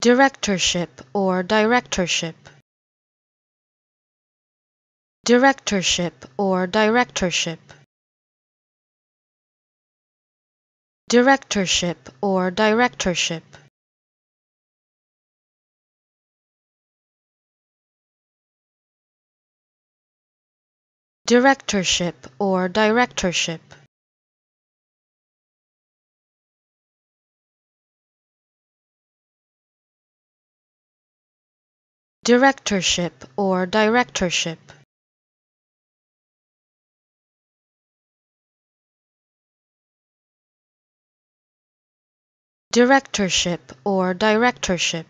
Directorship or directorship. Directorship or directorship. Directorship or directorship. Directorship or directorship. Directorship or directorship. Directorship or directorship.